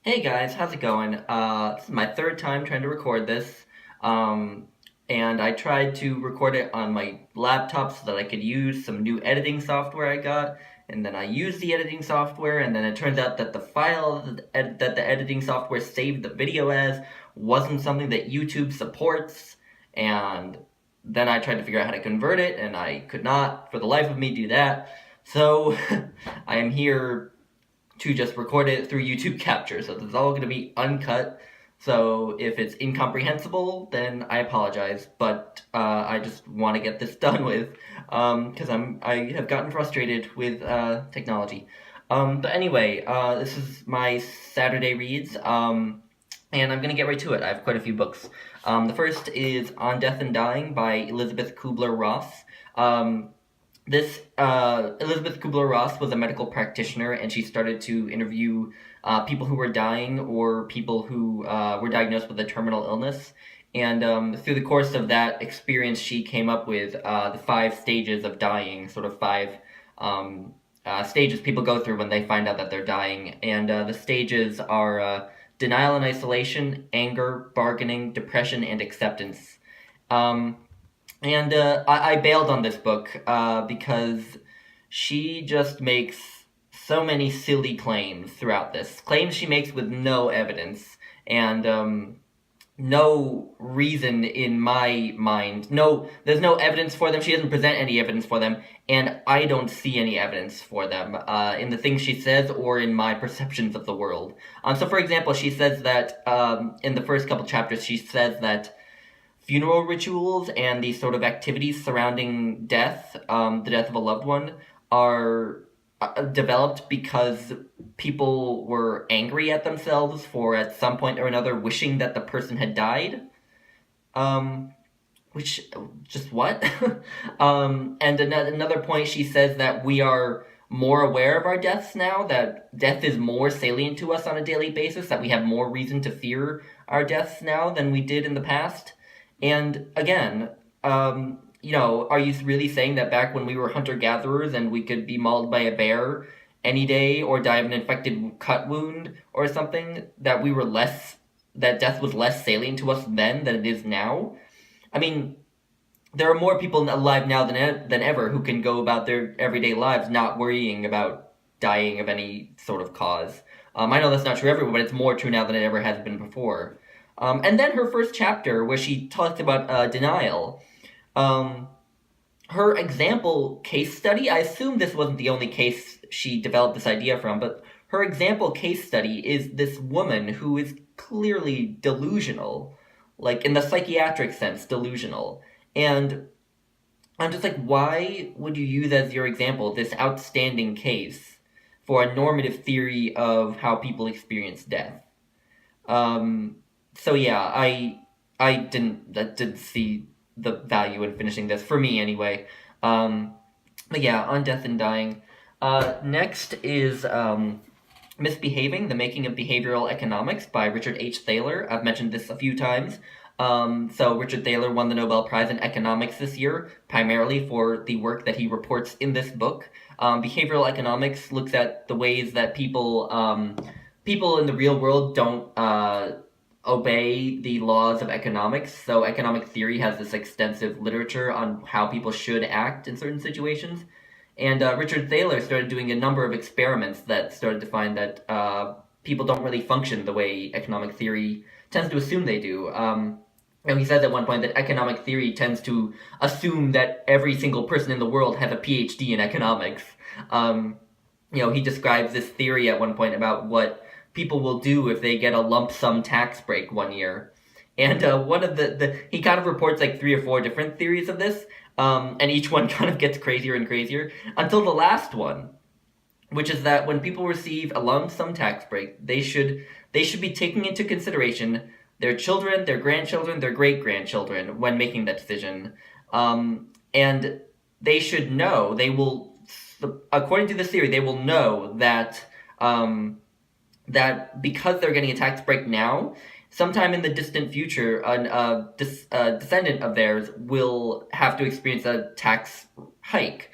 Hey guys, how's it going? This is my third time trying to record this, um, and I tried to record it on my laptop so that I could use some new editing software I got, and then I used the editing software, and then it turns out that the file that the editing software saved the video as wasn't something that YouTube supports, and then I tried to figure out how to convert it, and I could not, for the life of me, do that. So I am here to just record it through YouTube Capture. So this is all going to be uncut. So if it's incomprehensible, then I apologize. But I just want to get this done with because I have gotten frustrated with technology. But anyway, this is my Saturday reads. And I'm gonna get right to it. I have quite a few books. The first is On Death and Dying by Elisabeth Kübler-Ross. This Elisabeth Kübler-Ross was a medical practitioner, and she started to interview people who were dying or people who were diagnosed with a terminal illness. And through the course of that experience, she came up with the 5 stages of dying, sort of 5 stages people go through when they find out that they're dying. And the stages are denial and isolation, anger, bargaining, depression, and acceptance. Um, and I bailed on this book because she just makes so many silly claims throughout this. Claims she makes with no evidence and no reason in my mind. No, there's no evidence for them. She doesn't present any evidence for them, and I don't see any evidence for them in the things she says or in my perceptions of the world. So, for example, she says that in the first couple chapters, she says that funeral rituals and these sort of activities surrounding death, the death of a loved one, are developed because people were angry at themselves for at some point or another wishing that the person had died. Um, which, just what? And another point, she says that we are more aware of our deaths now, that death is more salient to us on a daily basis, that we have more reason to fear our deaths now than we did in the past. And again, are you really saying that back when we were hunter gatherers and we could be mauled by a bear any day or die of an infected cut wound or something, that death was less salient to us then than it is now? I mean, there are more people alive now than ever who can go about their everyday lives not worrying about dying of any sort of cause. I know that's not true everywhere, but it's more true now than it ever has been before. And then her first chapter, where she talked about denial, um, her example case study, I assume this wasn't the only case she developed this idea from, but her example case study is this woman who is clearly delusional, like in the psychiatric sense, delusional. And I'm just like, why would you use as your example this outstanding case for a normative theory of how people experience death? Um, so yeah, I didn't see the value in finishing this for me anyway. But yeah, on Death and Dying. Next is Misbehaving: The Making of Behavioral Economics by Richard H. Thaler. I've mentioned this a few times. So Richard Thaler won the Nobel Prize in Economics this year, primarily for the work that he reports in this book. Behavioral economics looks at the ways that people in the real world don't obey the laws of economics. So economic theory has this extensive literature on how people should act in certain situations. And Richard Thaler started doing a number of experiments that started to find that people don't really function the way economic theory tends to assume they do. And he says at one point that economic theory tends to assume that every single person in the world has a PhD in economics. Um, he describes this theory at one point about what people will do if they get a lump sum tax break one year. And one of he kind of reports like 3 or 4 different theories of this, and each one kind of gets crazier and crazier until the last one, which is that when people receive a lump sum tax break, they should be taking into consideration their children, their grandchildren, their great grandchildren when making that decision, and they should know according to this theory, they will know that that because they're getting a tax break now, sometime in the distant future, a descendant of theirs will have to experience a tax hike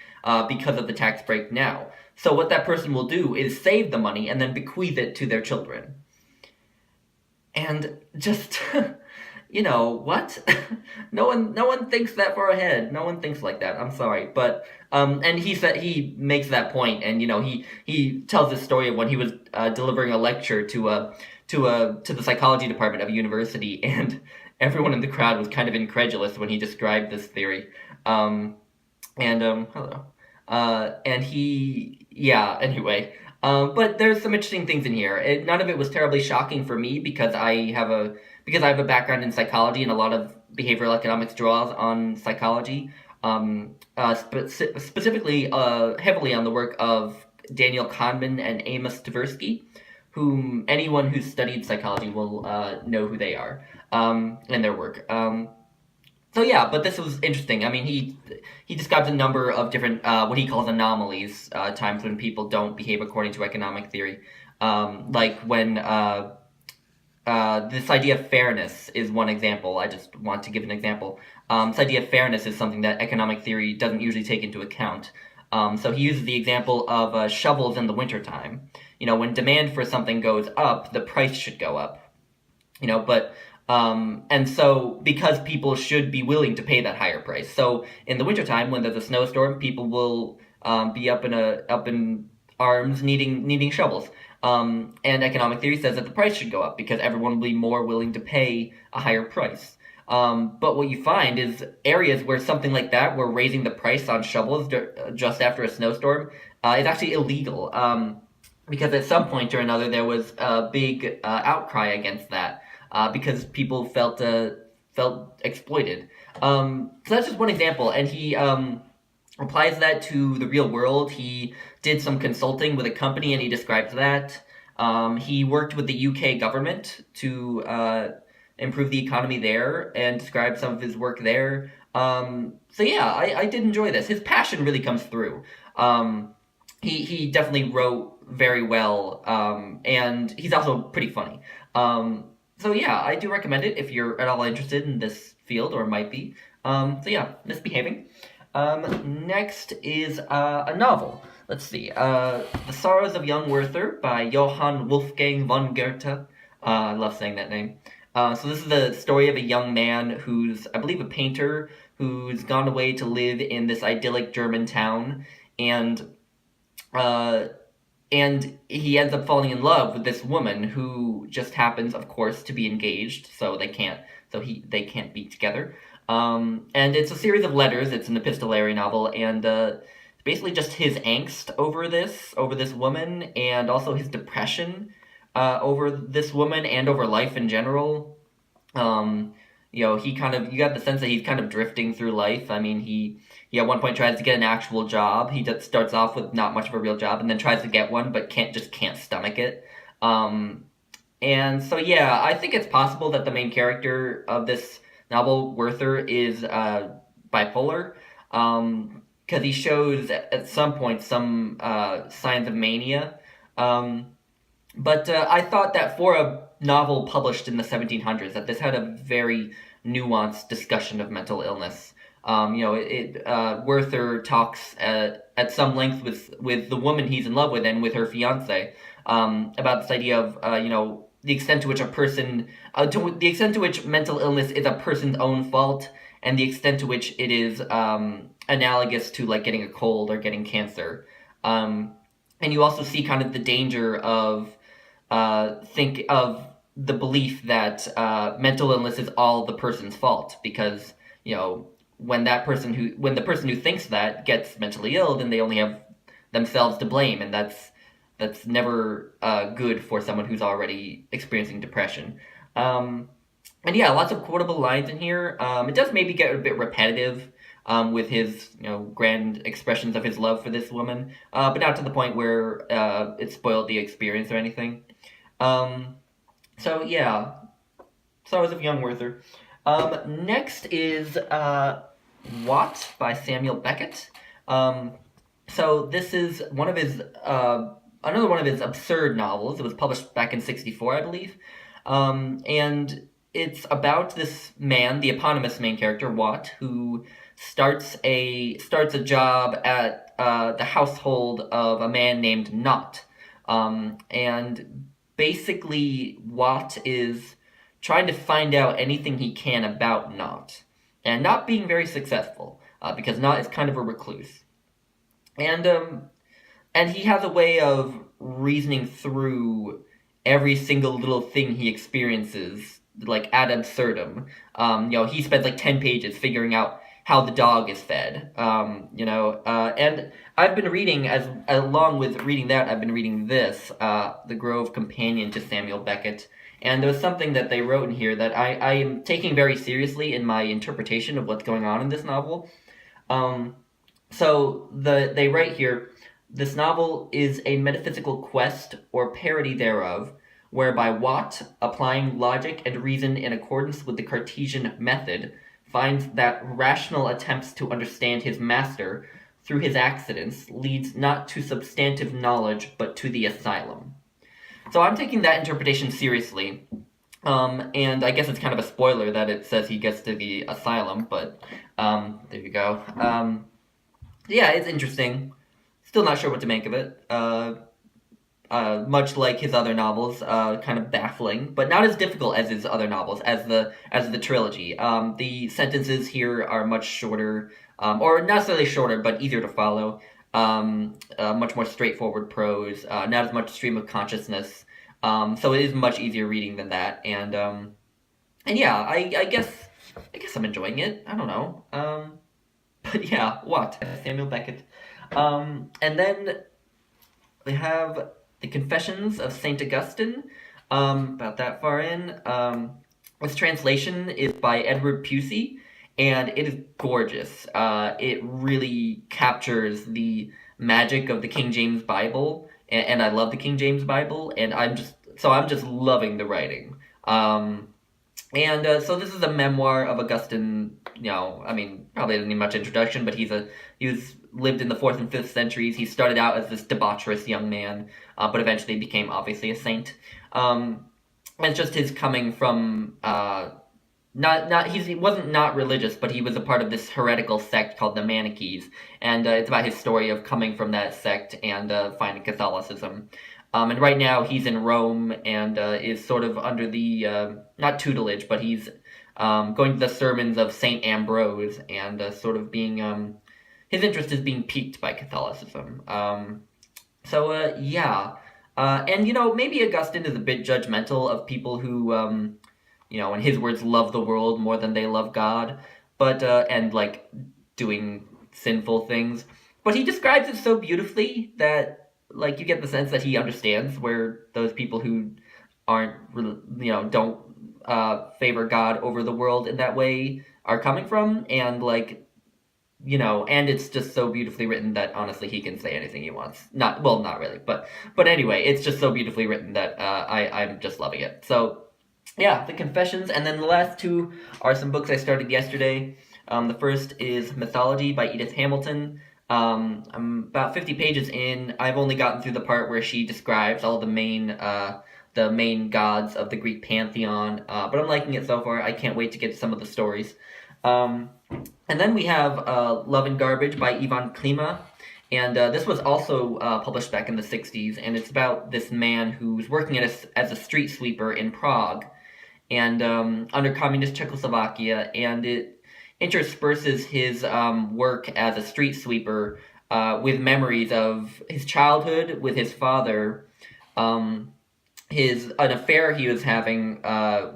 because of the tax break now. So what that person will do is save the money and then bequeath it to their children. and just what? No one thinks that far ahead. No one thinks like that. I'm sorry, but and he makes that point, and he tells this story of when he was delivering a lecture to the psychology department of a university, and everyone in the crowd was kind of incredulous when he described this theory. Hello. And he, yeah, anyway. But there's some interesting things in here. None of it was terribly shocking for me because I have a background in psychology, and a lot of behavioral economics draws on psychology. Specifically, heavily on the work of Daniel Kahneman and Amos Tversky, whom anyone who's studied psychology will know who they are, and their work. So yeah, but this was interesting. I mean, he describes a number of different what he calls anomalies, times when people don't behave according to economic theory, like when this idea of fairness is one example. I just want to give an example. This idea of fairness is something that economic theory doesn't usually take into account. So he uses the example of shovels in the wintertime. When demand for something goes up, the price should go up. But and so because people should be willing to pay that higher price. So in the wintertime, when there's a snowstorm, people will be up in arms needing shovels. And economic theory says that the price should go up because everyone will be more willing to pay a higher price. But what you find is areas where something like that, where raising the price on shovels just after a snowstorm, is actually illegal. Because at some point or another there was a big outcry against that. Because people felt exploited. So that's just one example, and he applies that to the real world. He did some consulting with a company, and he describes that. He worked with the UK government to improve the economy there, and described some of his work there. So yeah, I did enjoy this. His passion really comes through. He definitely wrote very well, and he's also pretty funny. So yeah, I do recommend it if you're at all interested in this field, or might be. So yeah, Misbehaving. Next is a novel. Let's see. The Sorrows of Young Werther by Johann Wolfgang von Goethe. I love saying that name. So this is the story of a young man who's, I believe, a painter who's gone away to live in this idyllic German town, and he ends up falling in love with this woman who just happens, of course, to be engaged, so they can't be together. And it's a series of letters. It's an epistolary novel, and basically just his angst over this woman, and also his depression over this woman and over life in general. You got the sense that he's kind of drifting through life. I mean, he at one point tries to get an actual job. He just starts off with not much of a real job, and then tries to get one, but can't stomach it. And so yeah, I think it's possible that the main character of this novel, Werther, is bipolar, because he shows at some point some signs of mania. But I thought that for a novel published in the 1700s, that this had a very nuanced discussion of mental illness. Werther talks at some length with the woman he's in love with and with her fiance about this idea of the extent to which the extent to which mental illness is a person's own fault, and the extent to which it is analogous to like getting a cold or getting cancer. And you also see kind of the danger of the belief that mental illness is all the person's fault, because when the person who thinks that gets mentally ill, then they only have themselves to blame, and that's never good for someone who's already experiencing depression. And yeah, lots of quotable lines in here. It does maybe get a bit repetitive with his grand expressions of his love for this woman, but not to the point where it spoiled the experience or anything. So yeah, Sorrows of Young Werther. Next is What by Samuel Beckett. So this is one of his another one of his absurd novels. It was published back in '64, I believe, and it's about this man, the eponymous main character, Watt, who starts a job at the household of a man named Knott, and basically Watt is trying to find out anything he can about Nott, and not being very successful, because Nott is kind of a recluse. And he has a way of reasoning through every single little thing he experiences, like ad absurdum. He spends like 10 pages figuring out how the dog is fed. And I've been reading, as along with reading that, I've been reading this, The Grove Companion to Samuel Beckett. And there was something that they wrote in here that I am taking very seriously in my interpretation of what's going on in this novel. They write here, this novel is a metaphysical quest or parody thereof, whereby Watt, applying logic and reason in accordance with the Cartesian method, finds that rational attempts to understand his master through his accidents leads not to substantive knowledge but to the asylum. So I'm taking that interpretation seriously, and I guess it's kind of a spoiler that it says he gets to the asylum, but there you go. Yeah, it's interesting. Still not sure what to make of it. Much like his other novels, kind of baffling, but not as difficult as his other novels, as the trilogy. The sentences here are much shorter, or not necessarily shorter, but easier to follow. Much more straightforward prose, not as much stream of consciousness. So it is much easier reading than that, and yeah, I guess I'm enjoying it. I don't know. But yeah, what? Samuel Beckett. And then we have the Confessions of St Augustin, about that far in. This translation is by Edward Pusey, and it is gorgeous. It really captures the magic of the King James Bible, and I love the King James Bible, and I'm just loving the writing. So this is a memoir of Augustine. Probably doesn't need much introduction, but he lived in the 4th and 5th centuries. He started out as this debaucherous young man, but eventually became obviously a saint. It's just his coming from he wasn't not religious, but he was a part of this heretical sect called the Manichees, and it's about his story of coming from that sect and finding Catholicism. And right now he's in Rome and is sort of under the, not tutelage, but he's going to the sermons of St. Ambrose and sort of being, his interest is being piqued by Catholicism. Yeah. And, maybe Augustine is a bit judgmental of people who, in his words, love the world more than they love God, but, and, doing sinful things. But he describes it so beautifully that, you get the sense that he understands where those people who aren't, don't favor God over the world in that way are coming from, and and it's just so beautifully written that honestly he can say anything he wants. Not really, but anyway, it's just so beautifully written that I'm just loving it. So yeah, the Confessions, and then the last two are some books I started yesterday. The first is Mythology by Edith Hamilton. I'm about 50 pages in. I've only gotten through the part where she describes all the main gods of the Greek pantheon, but I'm liking it so far. I can't wait to get to some of the stories. And then we have Love and Garbage by Ivan Klíma, and this was also published back in the 60s, and it's about this man who's working as a street sweeper in Prague, and under communist Czechoslovakia, and it intersperses his work as a street sweeper with memories of his childhood with his father, an affair he was having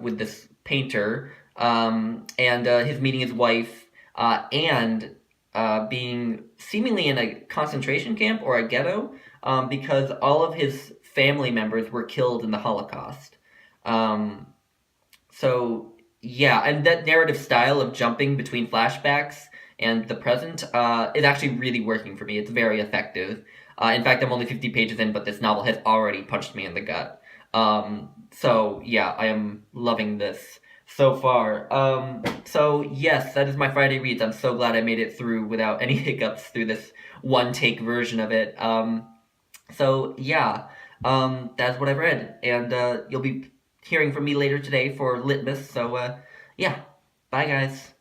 with this painter, and his meeting his wife, and being seemingly in a concentration camp or a ghetto, because all of his family members were killed in the Holocaust. Yeah, and that narrative style of jumping between flashbacks and the present is actually really working for me. It's very effective. In fact, I'm only 50 pages in, but this novel has already punched me in the gut. Yeah, I am loving this so far. Yes, that is my Friday reads. I'm so glad I made it through without any hiccups through this one-take version of it. Yeah, that's what I've read, and you'll be hearing from me later today for Litmus, so yeah, bye guys.